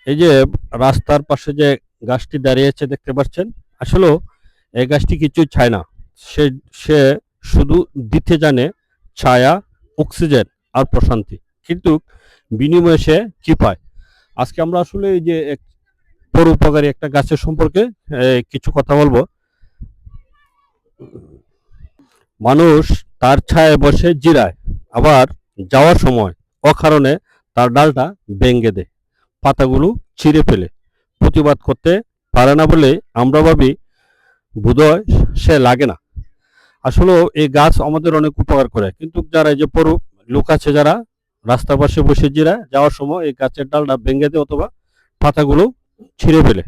এই যে রাস্তার পাশে যে গাছটি দাঁড়িয়ে আছে দেখতে পাচ্ছেন, আসলে এই গাছটি কিছুই চায় না। সে সে শুধু দিতে জানে ছায়া, অক্সিজেন আর প্রশান্তি। কিন্তু বিনিময়ে সে কি পায়? আজকে আমরা আসলে এই যে পরোপকারী একটা গাছের সম্পর্কে কিছু কথা বলবো। মানুষ তার ছায়ায় বসে জিরায়, আবার যাওয়ার সময় অকারণে তার ডালটা ভেঙে দেয়, পাতাগুলো ছিঁড়ে ফেলে। প্রতিবাদ করতে পারে না বলে আমরা ভাবি বোধহয় সে লাগে না। আসলেও এই গাছ আমাদের অনেক উপকার করে, কিন্তু যারা এই যে লোক আছে যারা রাস্তার পাশে বসে জিরায়, যাওয়ার সময় এই গাছের ডালটা ভেঙে দেয় অথবা পাতাগুলো ছিঁড়ে ফেলে।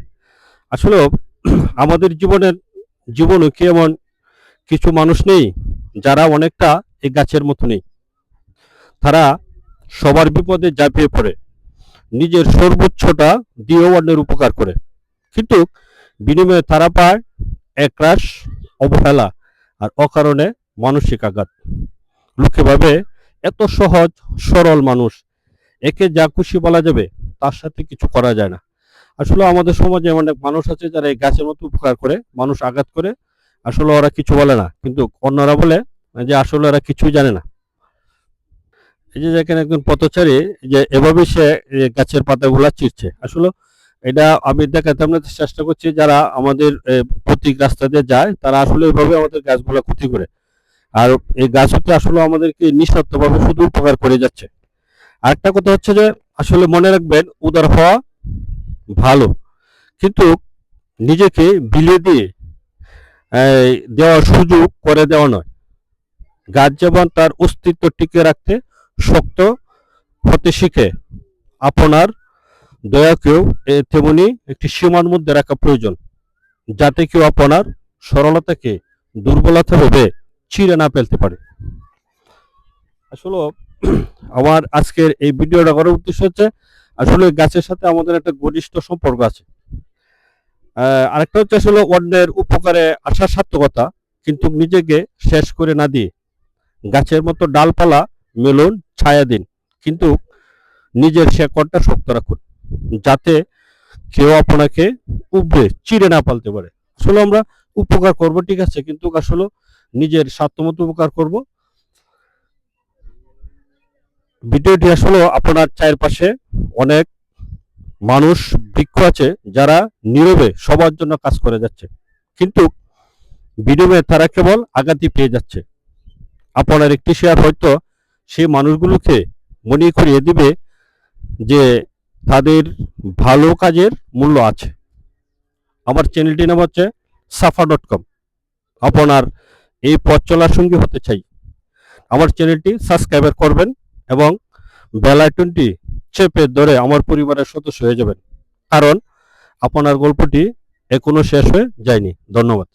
আসলেও আমাদের জীবনে কি এমন কিছু মানুষ নেই যারা অনেকটা এই গাছের মতো নেই? তারা সবার বিপদে ঝাঁপিয়ে পড়ে, নিজের সর্বোচ্চটা দিয়ে অন্যের উপকার করে, কিন্তু বিনিময়ে তারা পায় একরাশ অবহেলা আর অকারণে মানসিক আঘাত। লোকে ভাবে এত সহজ সরল মানুষ, একে যা খুশি বলা যাবে, তার সাথে কিছু করা যায় না। আসলে আমাদের সমাজে অনেক মানুষ আছে যারা এই গাছের মতো উপকার করে, মানুষ আঘাত করে, আসলে ওরা কিছু বলে না, কিন্তু অন্যরা বলে যে আসলে ওরা কিছুই জানে না। এই যে দেখেন একজন পথচারী যে এভাবে সে গাছের পাতাগুলা চিরছে। আসলে এটা আমি দেখাতে আপনাদের চেষ্টা করছি, যারা আমাদের প্রতীক রাস্তা দিয়ে যায় তারা আসলে এইভাবে আমাদের গাছগুলা ক্ষতি করে। আর এই গাছ হচ্ছে আসলে আমাদেরকে নিঃস্বার্থভাবে শুধু উপকার করে যাচ্ছে। আরেকটা কথা হচ্ছে যে আসলে মনে রাখবেন, উদার হওয়া ভালো, কিন্তু নিজেকে বিলিয়ে দিয়ে দেওয়ার সুযোগ করে দেওয়া নয়। গাছ যেমন তার অস্তিত্ব টিকে রাখতে শক্ত হতে শিখে, আপনার দয়াকেও তেমনি একটি সীমার মধ্যে রাখা প্রয়োজন, যাতে কেউ আপনার সরলতাকে দুর্বলতা ভেবে ছিঁড়ে না ফেলতে পারে। আসলে আমার আজকের এই ভিডিওটা করার উদ্দেশ্য হচ্ছে, আসলে গাছের সাথে আমাদের একটা ঘনিষ্ঠ সম্পর্ক আছে। আরেকটা হচ্ছে আসলে অন্যের উপকারে আসার সার্থকতা, কিন্তু নিজেকে শেষ করে না দিয়ে গাছের মতো ডালপালা মেলুন, ছায়া দিন, কিন্তু নিজের শেকড়টা শক্ত রাখুন, যাতে কেউ আপনাকে উপড়ে চিড়ে না পালতে পারে। আসলে আমরা উপকার করব ঠিক আছে, কিন্তু আসলে নিজের স্বার্থমতো উপকার করব। ভিডিওটি আসলে আপনার চারপাশে অনেক মানুষ, বৃক্ষ আছে যারা নীরবে সবার জন্য কাজ করে যাচ্ছে, কিন্তু বিনিময়ে তারা কেবল আঘাতই পেয়ে যাচ্ছে। আপনার একটি শেয়ার হয়তো সেই মানুষগুলোকে মনে করিয়ে দিবে যে তাদের ভালো কাজের মূল্য আছে। আমার চ্যানেলটির নাম হচ্ছে safa.com। আপনার এই পথ চলার সঙ্গী হতে চাই, আমার চ্যানেলটি সাবস্ক্রাইব করবেন এবং বেল আইকনটি চেপে ধরে আমার পরিবারের সদস্য হয়ে যাবেন, কারণ আপনার গল্পটি এখনো শেষ হয়ে যায়নি। ধন্যবাদ।